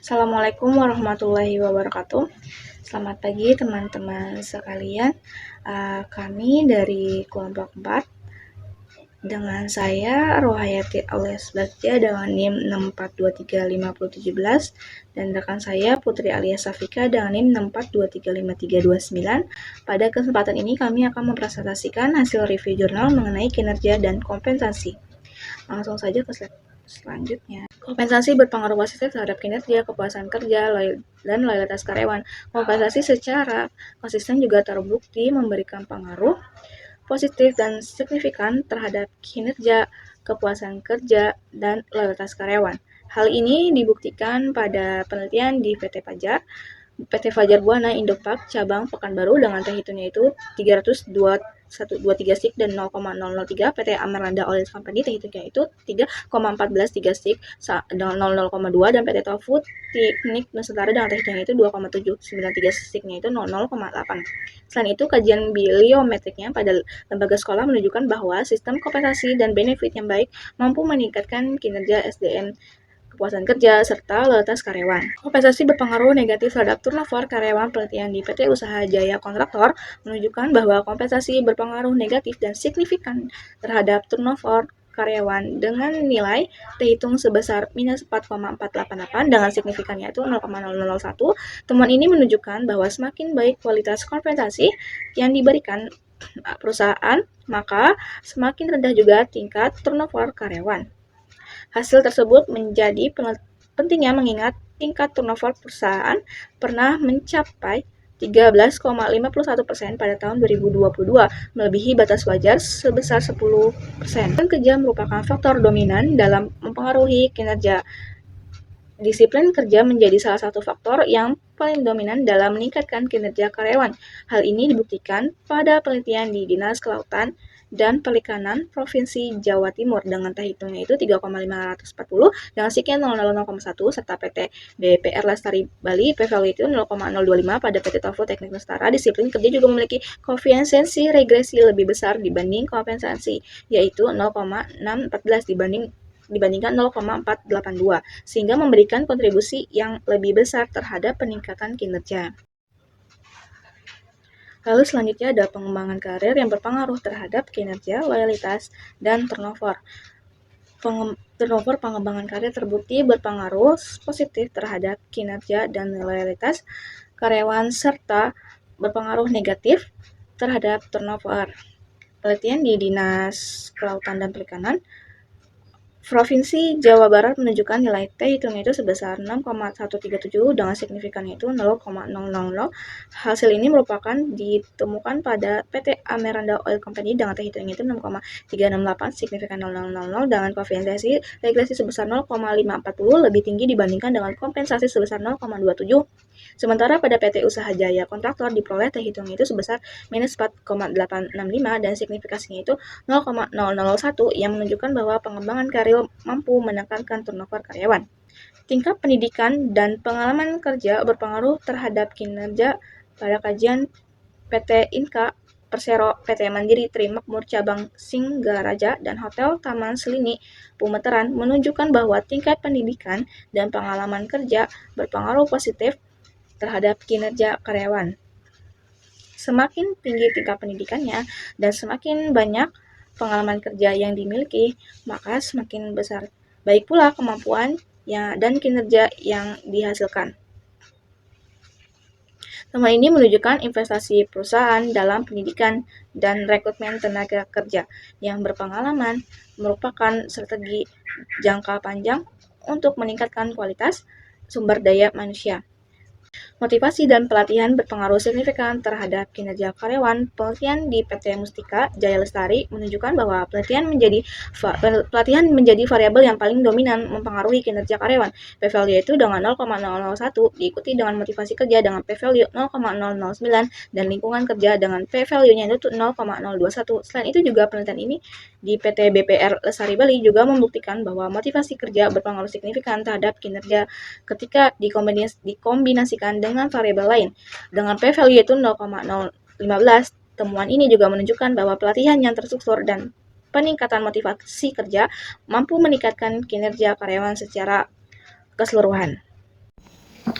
Assalamualaikum warahmatullahi wabarakatuh. Selamat pagi teman-teman sekalian. Kami dari kelompok 4 dengan saya Rohayati alias Bagja dengan NIM 6423517 dan rekan saya Putri alias Safika dengan NIM 6423539. Pada kesempatan ini kami akan mempresentasikan hasil review jurnal mengenai kinerja dan kompensasi. Langsung saja ke slide selanjutnya. Kompensasi berpengaruh positif terhadap kinerja, kepuasan kerja, dan loyalitas karyawan. Kompensasi secara konsisten juga terbukti memberikan pengaruh positif dan signifikan terhadap kinerja, kepuasan kerja, dan loyalitas karyawan. Hal ini dibuktikan pada penelitian di PT Fajar Buana Indopark cabang Pekanbaru dengan teh hitungnya itu 302,123 stik dan 0,003. PT Amerlanda Oil Company teh hitungnya itu 3,143 stik dengan 0,2 dan PT Tofu Teknik Nusantara dengan teh hitungnya itu 2,793 stiknya itu 0,8. Selain itu, kajian biliometriknya pada lembaga sekolah menunjukkan bahwa sistem kompensasi dan benefit yang baik mampu meningkatkan kinerja SDM, kepuasan kerja, serta loyalitas karyawan. Kompensasi berpengaruh negatif terhadap turnover karyawan. Penelitian di PT Usaha Jaya Kontraktor menunjukkan bahwa kompensasi berpengaruh negatif dan signifikan terhadap turnover karyawan dengan nilai terhitung sebesar minus 4,488 dengan signifikannya itu 0,001. Temuan ini menunjukkan bahwa semakin baik kualitas kompensasi yang diberikan perusahaan, maka semakin rendah juga tingkat turnover karyawan. Hasil tersebut menjadi pentingnya mengingat tingkat turnover perusahaan pernah mencapai 13,51% pada tahun 2022, melebihi batas wajar sebesar 10%. Kerja merupakan faktor dominan dalam mempengaruhi kinerja. Disiplin kerja menjadi salah satu faktor yang paling dominan dalam meningkatkan kinerja karyawan. Hal ini dibuktikan pada penelitian di Dinas Kelautan dan Perikanan Provinsi Jawa Timur dengan teh hitungnya itu 3,540 dengan siknya 0,0,1 serta PT BPR Lestari Bali p-value itu 0,025 pada PT Tofu Teknik Nusantara. Disiplin kerja juga memiliki koefisiensi regresi lebih besar dibanding kompensasi, yaitu 0,614 dibandingkan 0,482, sehingga memberikan kontribusi yang lebih besar terhadap peningkatan kinerja. Lalu selanjutnya ada pengembangan karir yang berpengaruh terhadap kinerja, loyalitas, dan turnover. Pengembangan karir terbukti berpengaruh positif terhadap kinerja dan loyalitas karyawan serta berpengaruh negatif terhadap turnover. Penelitian di Dinas Kelautan dan Perikanan Provinsi Jawa Barat menunjukkan nilai T hitungnya itu sebesar 6,137 dengan signifikannya itu 0,000. Hasil ini merupakan ditemukan pada PT Amerlanda Oil Company dengan T hitungnya itu 6,368 signifikan 0,000 dengan koefisiensi regresi sebesar 0,540 lebih tinggi dibandingkan dengan kompensasi sebesar 0,27. Sementara pada PT Usaha Jaya Kontraktor diperoleh T hitungnya itu sebesar minus 4,865 dan signifikasinya itu 0,001 yang menunjukkan bahwa pengembangan karir mampu menekankan turnover karyawan. Tingkat pendidikan dan pengalaman kerja berpengaruh terhadap kinerja. Pada kajian PT Inka Persero, PT Mandiri Trimakmur Cabang Singgaraja dan Hotel Taman Selini Pumeteran menunjukkan bahwa tingkat pendidikan dan pengalaman kerja berpengaruh positif terhadap kinerja karyawan. Semakin tinggi tingkat pendidikannya dan semakin banyak pengalaman kerja yang dimiliki, maka semakin besar baik pula kemampuan dan kinerja yang dihasilkan. Temuan ini menunjukkan investasi perusahaan dalam pendidikan dan rekrutmen tenaga kerja yang berpengalaman merupakan strategi jangka panjang untuk meningkatkan kualitas sumber daya manusia. Motivasi dan pelatihan berpengaruh signifikan terhadap kinerja karyawan. Penelitian di PT Mustika Jaya Lestari menunjukkan bahwa pelatihan menjadi variabel yang paling dominan mempengaruhi kinerja karyawan. P-value itu dengan 0,001 diikuti dengan motivasi kerja dengan P-value 0,009 dan lingkungan kerja dengan P-value-nya itu 0,021. Selain itu juga penelitian ini di PT BPR Lestari Bali juga membuktikan bahwa motivasi kerja berpengaruh signifikan terhadap kinerja ketika dikombinasikan dengan variabel lain. Dengan P-value itu 0,015, temuan ini juga menunjukkan bahwa pelatihan yang terstruktur dan peningkatan motivasi kerja mampu meningkatkan kinerja karyawan secara keseluruhan.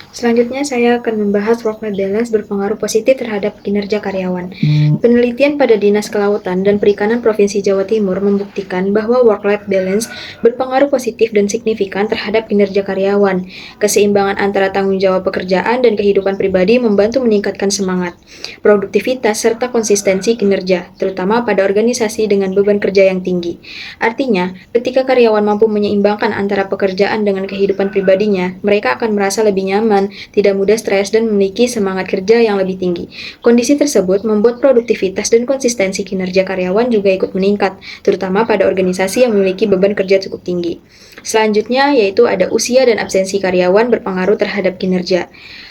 Selanjutnya saya akan membahas work-life balance berpengaruh positif terhadap kinerja karyawan. Penelitian pada Dinas Kelautan dan Perikanan Provinsi Jawa Timur membuktikan bahwa work-life balance berpengaruh positif dan signifikan terhadap kinerja karyawan. Keseimbangan antara tanggung jawab pekerjaan dan kehidupan pribadi membantu meningkatkan semangat, produktivitas, serta konsistensi kinerja, terutama pada organisasi dengan beban kerja yang tinggi. Artinya, ketika karyawan mampu menyeimbangkan antara pekerjaan dengan kehidupan pribadinya, mereka akan merasa lebih nyaman, tidak mudah stres, dan memiliki semangat kerja yang lebih tinggi. Kondisi tersebut membuat produktivitas dan konsistensi kinerja karyawan juga ikut meningkat, terutama pada organisasi yang memiliki beban kerja cukup tinggi. Selanjutnya yaitu ada usia dan absensi karyawan berpengaruh terhadap kinerja.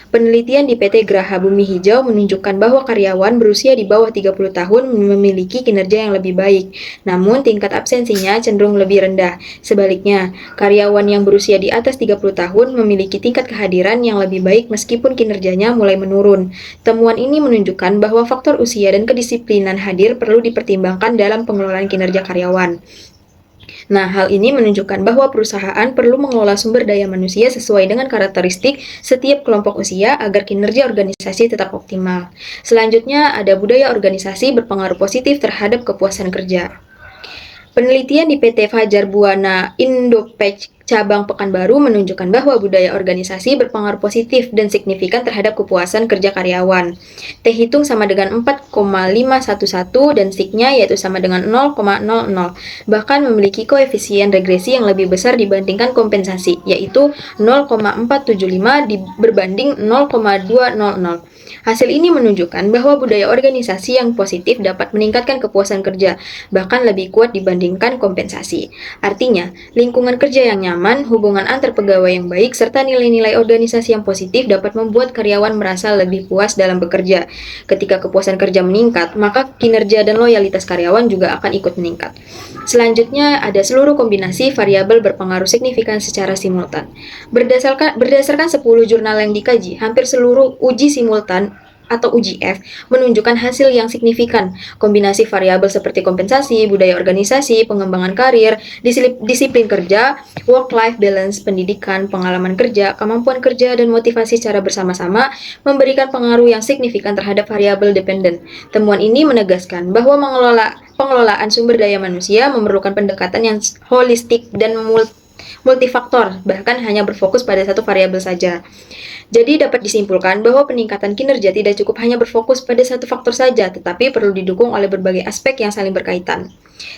Penelitian di PT Graha Bumi Hijau menunjukkan bahwa karyawan berusia di bawah 30 tahun memiliki kinerja yang lebih baik, namun tingkat absensinya cenderung lebih rendah. Sebaliknya, karyawan yang berusia di atas 30 tahun memiliki tingkat kehadiran yang lebih baik meskipun kinerjanya mulai menurun. Temuan ini menunjukkan bahwa faktor usia dan kedisiplinan hadir perlu dipertimbangkan dalam pengelolaan kinerja karyawan. Nah, hal ini menunjukkan bahwa perusahaan perlu mengelola sumber daya manusia sesuai dengan karakteristik setiap kelompok usia agar kinerja organisasi tetap optimal. Selanjutnya, ada budaya organisasi berpengaruh positif terhadap kepuasan kerja. Penelitian di PT Fajar Buana Indopec cabang Pekanbaru menunjukkan bahwa budaya organisasi berpengaruh positif dan signifikan terhadap kepuasan kerja karyawan. T hitung sama dengan 4,511 dan signya yaitu sama dengan 0,00. Bahkan memiliki koefisien regresi yang lebih besar dibandingkan kompensasi, yaitu 0,475 berbanding 0,200. Hasil ini menunjukkan bahwa budaya organisasi yang positif dapat meningkatkan kepuasan kerja, bahkan lebih kuat dibandingkan kompensasi. Artinya, lingkungan kerja yang nyaman, hubungan antar pegawai yang baik, serta nilai-nilai organisasi yang positif dapat membuat karyawan merasa lebih puas dalam bekerja. Ketika kepuasan kerja meningkat, maka kinerja dan loyalitas karyawan juga akan ikut meningkat. Selanjutnya, ada seluruh kombinasi variabel berpengaruh signifikan secara simultan. Berdasarkan 10 jurnal yang dikaji, hampir seluruh uji simultan atau UJF menunjukkan hasil yang signifikan. Kombinasi variabel seperti kompensasi, budaya organisasi, pengembangan karir, disiplin kerja, work-life balance, pendidikan, pengalaman kerja, kemampuan kerja, dan motivasi secara bersama-sama memberikan pengaruh yang signifikan terhadap variabel dependen. Temuan ini menegaskan bahwa pengelolaan sumber daya manusia memerlukan pendekatan yang holistik dan multifaktor, bahkan hanya berfokus pada satu variabel saja. Jadi dapat disimpulkan bahwa peningkatan kinerja tidak cukup hanya berfokus pada satu faktor saja, tetapi perlu didukung oleh berbagai aspek yang saling berkaitan.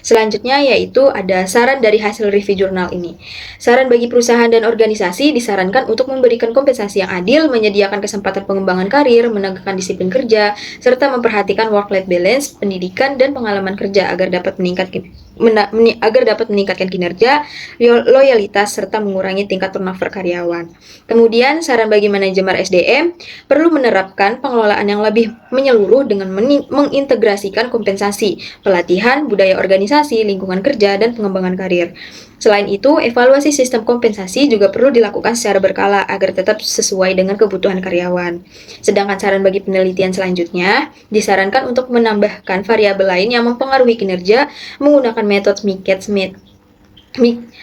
Selanjutnya yaitu ada saran dari hasil review jurnal ini. Saran bagi perusahaan dan organisasi disarankan untuk memberikan kompensasi yang adil, menyediakan kesempatan pengembangan karir, menegakkan disiplin kerja, serta memperhatikan work-life balance, pendidikan, dan pengalaman kerja agar dapat meningkatkan kinerja, loyalitas, serta mengurangi tingkat turnover karyawan. Kemudian, saran bagi manajemen SDM perlu menerapkan pengelolaan yang lebih menyeluruh dengan mengintegrasikan kompensasi, pelatihan, budaya organisasi, lingkungan kerja, dan pengembangan karir. Selain itu, evaluasi sistem kompensasi juga perlu dilakukan secara berkala agar tetap sesuai dengan kebutuhan karyawan. Sedangkan saran bagi penelitian selanjutnya, disarankan untuk menambahkan variabel lain yang mempengaruhi kinerja menggunakan metode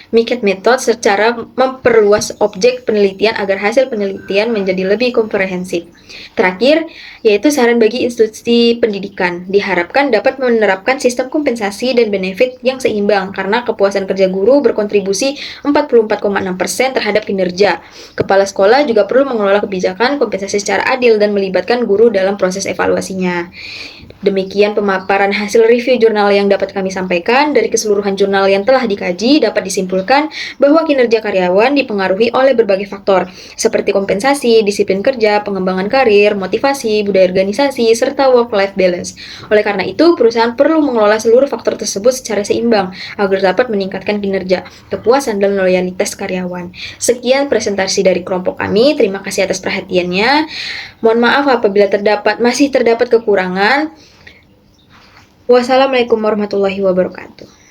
Miket method secara memperluas objek penelitian agar hasil penelitian menjadi lebih komprehensif. Terakhir, yaitu saran bagi institusi pendidikan. Diharapkan dapat menerapkan sistem kompensasi dan benefit yang seimbang karena kepuasan kerja guru berkontribusi 44,6% terhadap kinerja. Kepala sekolah juga perlu mengelola kebijakan kompensasi secara adil dan melibatkan guru dalam proses evaluasinya. Demikian pemaparan hasil review jurnal yang dapat kami sampaikan. Dari keseluruhan jurnal yang telah dikaji, dapat disimpulkan bahwa kinerja karyawan dipengaruhi oleh berbagai faktor, seperti kompensasi, disiplin kerja, pengembangan karir, motivasi, budaya organisasi, serta work-life balance. Oleh karena itu, perusahaan perlu mengelola seluruh faktor tersebut secara seimbang agar dapat meningkatkan kinerja, kepuasan, dan loyalitas karyawan. Sekian presentasi dari kelompok kami. Terima kasih atas perhatiannya. Mohon maaf apabila masih terdapat kekurangan. Wassalamualaikum warahmatullahi wabarakatuh.